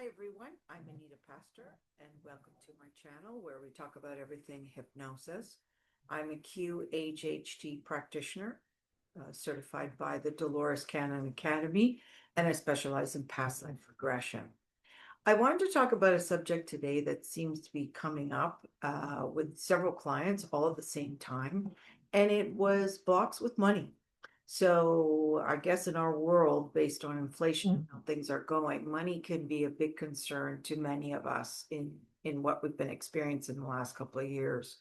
Hi everyone, I'm Anita Pastor and welcome to my channel where we talk about everything hypnosis. I'm a QHHT practitioner, certified by the Dolores Cannon Academy, and I specialize in past life regression. I wanted to talk about a subject today that seems to be coming up with several clients all at the same time, and it was blocks with money. So I guess in our world, based on inflation and how things are going, money can be a big concern to many of us in what we've been experiencing the last couple of years.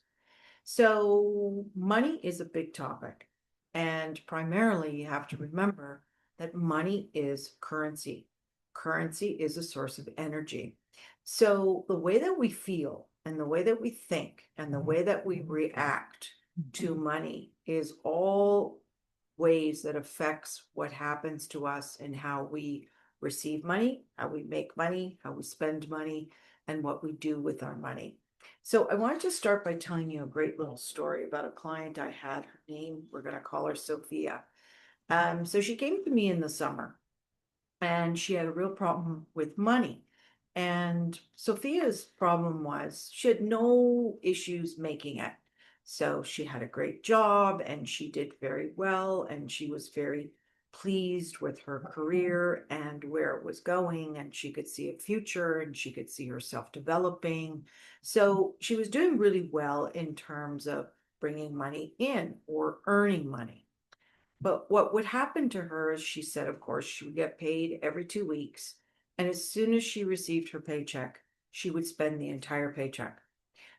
So money is a big topic, and primarily you have to remember that money is currency. Currency is a source of energy. So the way that we feel and the way that we think and the way that we react to money is all ways that affects what happens to us and how we receive money, how we make money, how we spend money, and what we do with our money. So I wanted to start by telling you a great little story about a client I had. Her name, we're going to call her Sophia. So she came to me in the summer and she had a real problem with money. And Sophia's problem was she had no issues making it. So she had a great job and she did very well and she was very pleased with her career and where it was going, and she could see a future and she could see herself developing. So she was doing really well in terms of bringing money in or earning money. But what would happen to her is, she said, of course, she would get paid every 2 weeks. And as soon as she received her paycheck, she would spend the entire paycheck.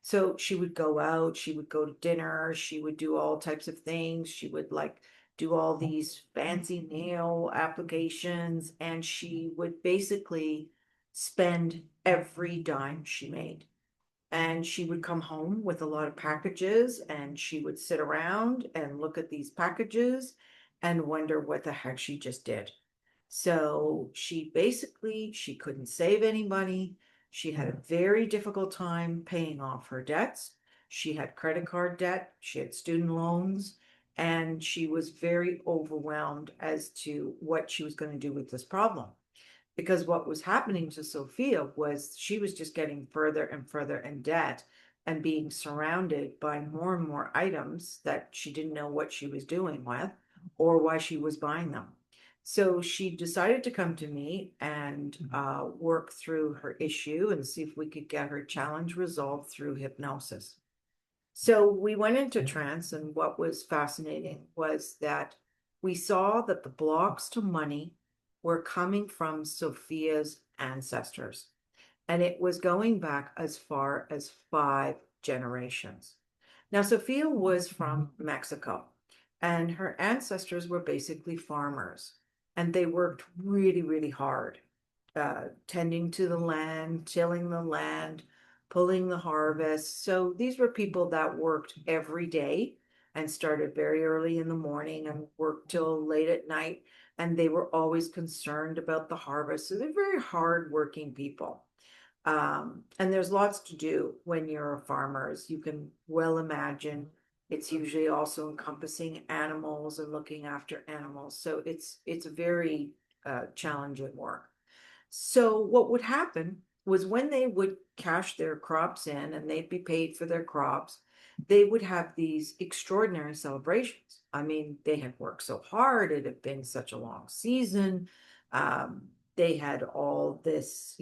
So she would go out, she would go to dinner, she would do all types of things. She would like do all these fancy nail applications, and she would basically spend every dime she made. And she would come home with a lot of packages and she would sit around and look at these packages and wonder what the heck she just did. So she couldn't save any money. She had a very difficult time paying off her debts. She had credit card debt, she had student loans, and she was very overwhelmed as to what she was going to do with this problem, because what was happening to Sophia was she was just getting further and further in debt and being surrounded by more and more items that she didn't know what she was doing with or why she was buying them. So she decided to come to me and work through her issue and see if we could get her challenge resolved through hypnosis. So we went into trance, and what was fascinating was that we saw that the blocks to money were coming from Sophia's ancestors, and it was going back as far as 5 generations. Now, Sophia was from Mexico, and her ancestors were basically farmers, and they worked really, really hard, tending to the land, tilling the land, pulling the harvest. So these were people that worked every day and started very early in the morning and worked till late at night. And they were always concerned about the harvest. So they're very hardworking people. And there's lots to do when you're a farmer, as you can well imagine. It's usually also encompassing animals and looking after animals. So it's very challenging work. So what would happen was, when they would cash their crops in and they'd be paid for their crops, they would have these extraordinary celebrations. I mean, they had worked so hard, it had been such a long season. Um, they had all this,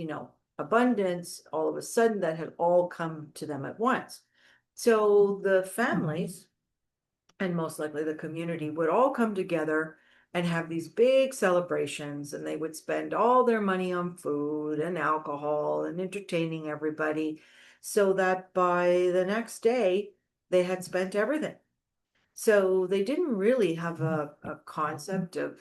abundance all of a sudden that had all come to them at once. So the families, and most likely the community, would all come together and have these big celebrations, and they would spend all their money on food and alcohol and entertaining everybody, so that by the next day they had spent everything. So they didn't really have a concept of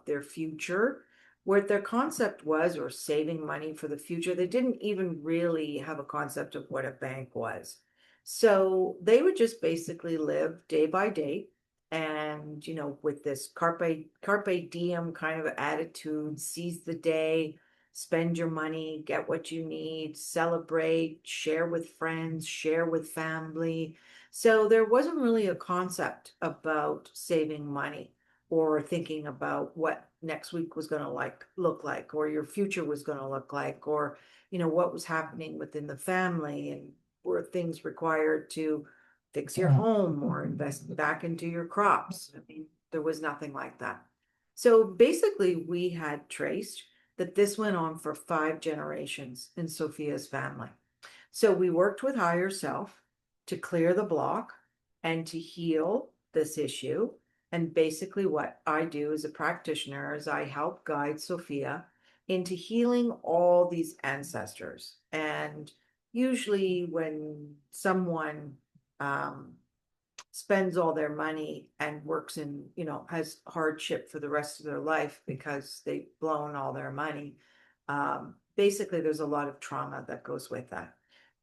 their future. What their concept was, or saving money for the future, they didn't even really have a concept of what a bank was. So they would just basically live day by day, and with this carpe diem kind of attitude: seize the day, spend your money, get what you need, celebrate, share with friends, share with family. So there wasn't really a concept about saving money or thinking about what next week was going to look like, or your future was going to look like, or, what was happening within the family, and were things required to fix your home or invest back into your crops. I mean, there was nothing like that. So basically, we had traced that this went on for 5 generations in Sophia's family. So we worked with higher self to clear the block and to heal this issue. And basically, what I do as a practitioner is I help guide Sophia into healing all these ancestors. And usually, when someone spends all their money and works in, has hardship for the rest of their life because they've blown all their money, basically, there's a lot of trauma that goes with that.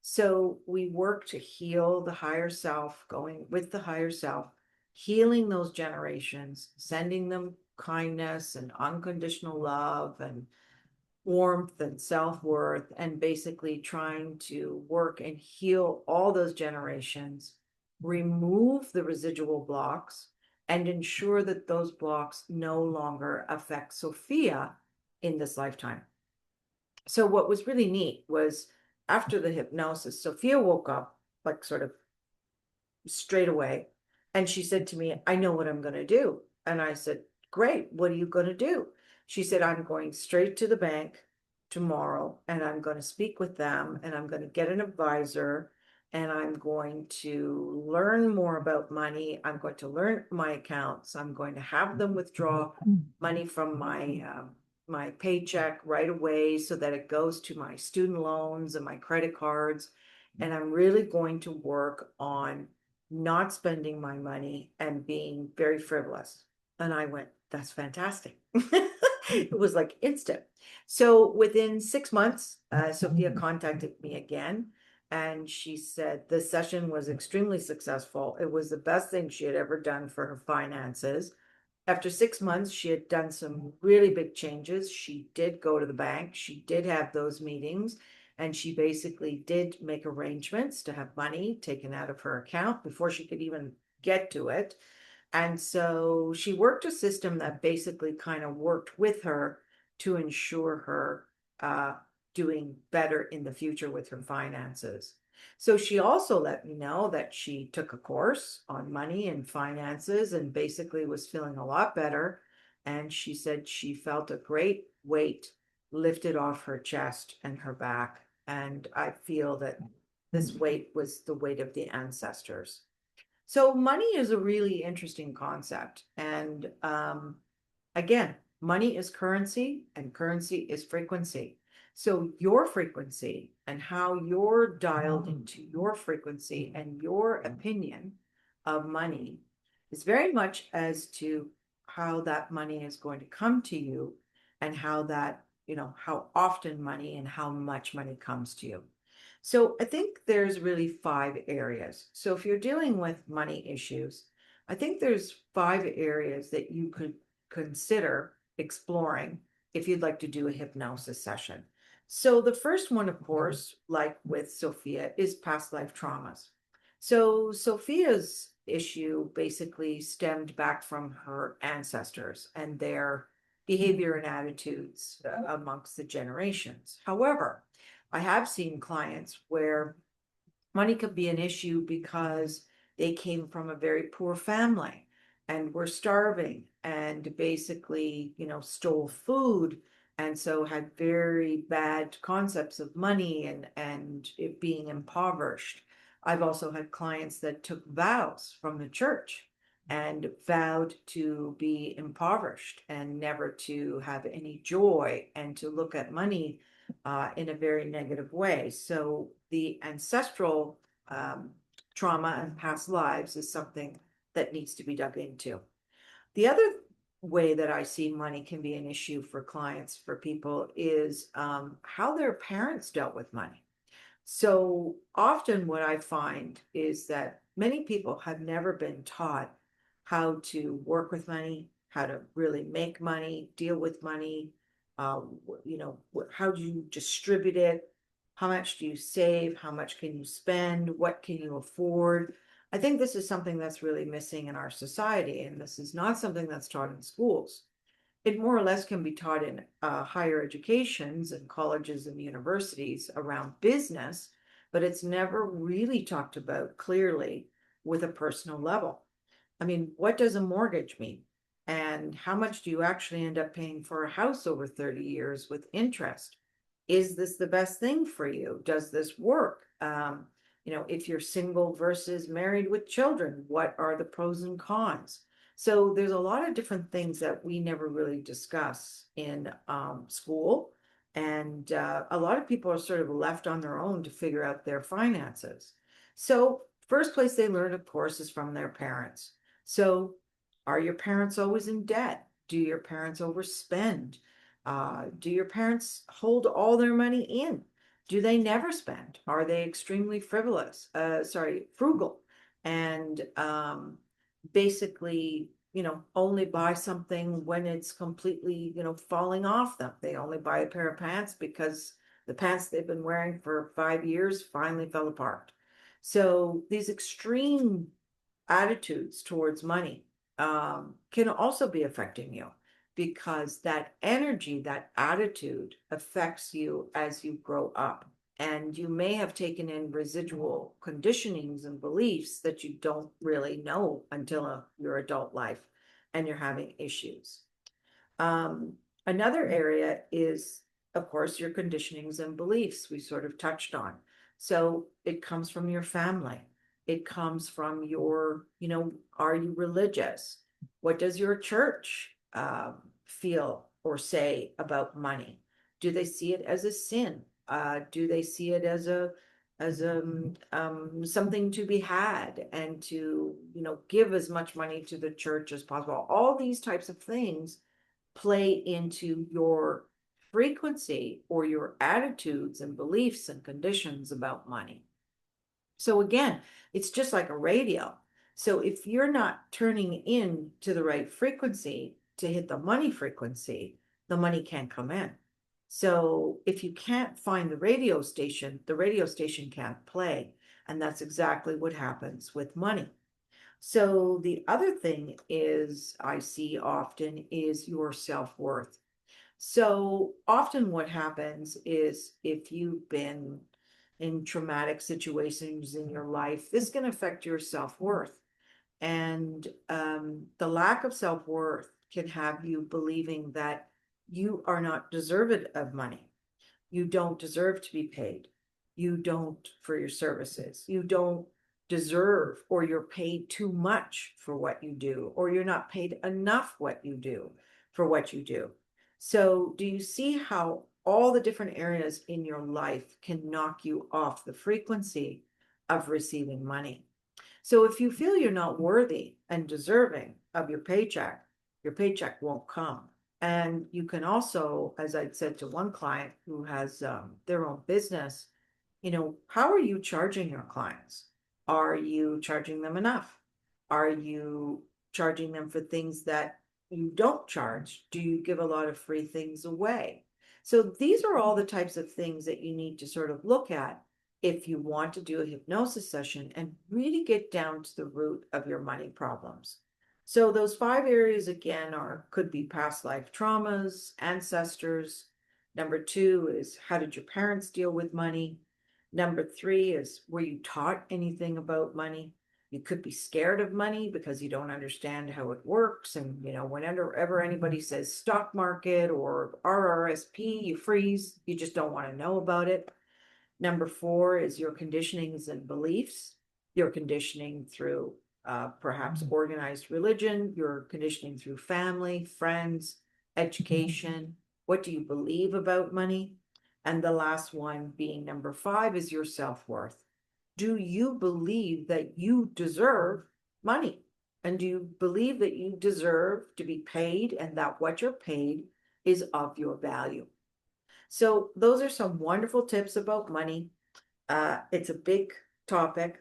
So we work to heal the higher self, going with the higher self, healing those generations, sending them kindness and unconditional love and warmth and self-worth, and basically trying to work and heal all those generations, remove the residual blocks, and ensure that those blocks no longer affect Sophia in this lifetime. So what was really neat was after the hypnosis, Sophia woke up like sort of straight away. And she said to me, I know what I'm going to do. And I said, great. What are you going to do? She said, I'm going straight to the bank tomorrow and I'm going to speak with them and I'm going to get an advisor and I'm going to learn more about money. I'm going to learn my accounts. I'm going to have them withdraw money from my paycheck right away so that it goes to my student loans and my credit cards. And I'm really going to work on not spending my money and being very frivolous. And I went, that's fantastic. It was like instant. So within 6 months, Sophia contacted me again. And she said the session was extremely successful. It was the best thing she had ever done for her finances. After 6 months, she had done some really big changes. She did go to the bank. She did have those meetings. And she basically did make arrangements to have money taken out of her account before she could even get to it. And so she worked a system that basically kind of worked with her to ensure her doing better in the future with her finances. So she also let me know that she took a course on money and finances and basically was feeling a lot better. And she said she felt a great weight lifted off her chest and her back. And I feel that this weight was the weight of the ancestors. So money is a really interesting concept. And again, money is currency and currency is frequency. So your frequency and how you're dialed into your frequency and your opinion of money is very much as to how that money is going to come to you and how that, how often money and how much money comes to you. So I think there's really 5 areas. So if you're dealing with money issues, I think there's 5 areas that you could consider exploring if you'd like to do a hypnosis session. So the first one, of course, like with Sophia, is past life traumas. So Sophia's issue basically stemmed back from her ancestors and their behavior and attitudes amongst the generations. However, I have seen clients where money could be an issue because they came from a very poor family and were starving and basically, stole food and so had very bad concepts of money and it being impoverished. I've also had clients that took vows from the church and vowed to be impoverished and never to have any joy and to look at money in a very negative way. So the ancestral trauma and past lives is something that needs to be dug into. The other way that I see money can be an issue for clients, for people, is how their parents dealt with money. So often what I find is that many people have never been taught how to work with money, how to really make money, deal with money, how do you distribute it? How much do you save? How much can you spend? What can you afford? I think this is something that's really missing in our society, and this is not something that's taught in schools. it more or less can be taught in higher educations and colleges and universities around business, but it's never really talked about clearly with a personal level. I mean, what does a mortgage mean? And how much do you actually end up paying for a house over 30 years with interest? Is this the best thing for you? Does this work? If you're single versus married with children, what are the pros and cons? So there's a lot of different things that we never really discuss in school. And a lot of people are sort of left on their own to figure out their finances. So first place they learn, of course, is from their parents. So are your parents always in debt? Do your parents overspend? Do your parents hold all their money in? Do they never spend? Are they extremely frugal? And basically, only buy something when it's completely, falling off them. They only buy a pair of pants because the pants they've been wearing for 5 years finally fell apart. So these extreme attitudes towards money can also be affecting you because that energy, that attitude affects you as you grow up. And you may have taken in residual conditionings and beliefs that you don't really know until your adult life and you're having issues. Another area is, of course, your conditionings and beliefs we sort of touched on. So it comes from your family. It comes from your, are you religious? What does your church feel or say about money? Do they see it as a sin? Do they see it as something to be had and to, give as much money to the church as possible? All these types of things play into your frequency or your attitudes and beliefs and conditions about money. So again, it's just like a radio. So if you're not turning in to the right frequency to hit the money frequency, the money can't come in. So if you can't find the radio station can't play. And that's exactly what happens with money. So the other thing is I see often is your self-worth. So often what happens is if you've been in traumatic situations in your life, this can affect your self-worth. And the lack of self-worth can have you believing that you are not deserved of money. You don't deserve to be paid. You don't for your services. You don't deserve, or you're paid too much for what you do, or you're not paid enough what you do for what you do. So do you see how all the different areas in your life can knock you off the frequency of receiving money? So if you feel you're not worthy and deserving of your paycheck won't come. And you can also, as I said to one client who has their own business, how are you charging your clients? Are you charging them enough? Are you charging them for things that you don't charge? Do you give a lot of free things away? So these are all the types of things that you need to sort of look at if you want to do a hypnosis session and really get down to the root of your money problems. So those 5 areas again could be past life traumas, ancestors. Number 2 is how did your parents deal with money? Number 3 is were you taught anything about money? You could be scared of money because you don't understand how it works. And, whenever anybody says stock market or RRSP, you freeze. You just don't want to know about it. Number 4 is your conditionings and beliefs, your conditioning through perhaps organized religion, your conditioning through family, friends, education. What do you believe about money? And the last one being number 5 is your self-worth. Do you believe that you deserve money? And do you believe that you deserve to be paid and that what you're paid is of your value? So those are some wonderful tips about money. It's a big topic,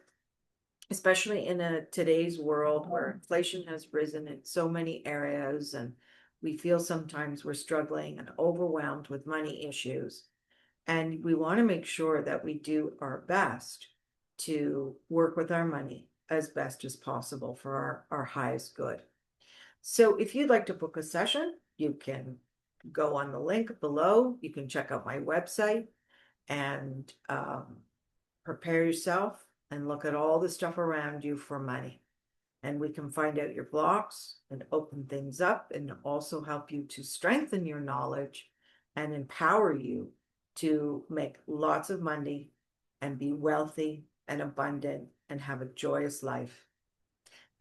especially in today's world where inflation has risen in so many areas, and we feel sometimes we're struggling and overwhelmed with money issues. And we want to make sure that we do our best to work with our money as best as possible for our highest good. So if you'd like to book a session, you can go on the link below. You can check out my website and prepare yourself and look at all the stuff around you for money. And we can find out your blocks and open things up and also help you to strengthen your knowledge and empower you to make lots of money and be wealthy and abundant and have a joyous life.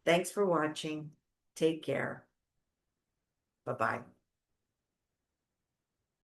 Thanks for watching. Take care. Bye-bye.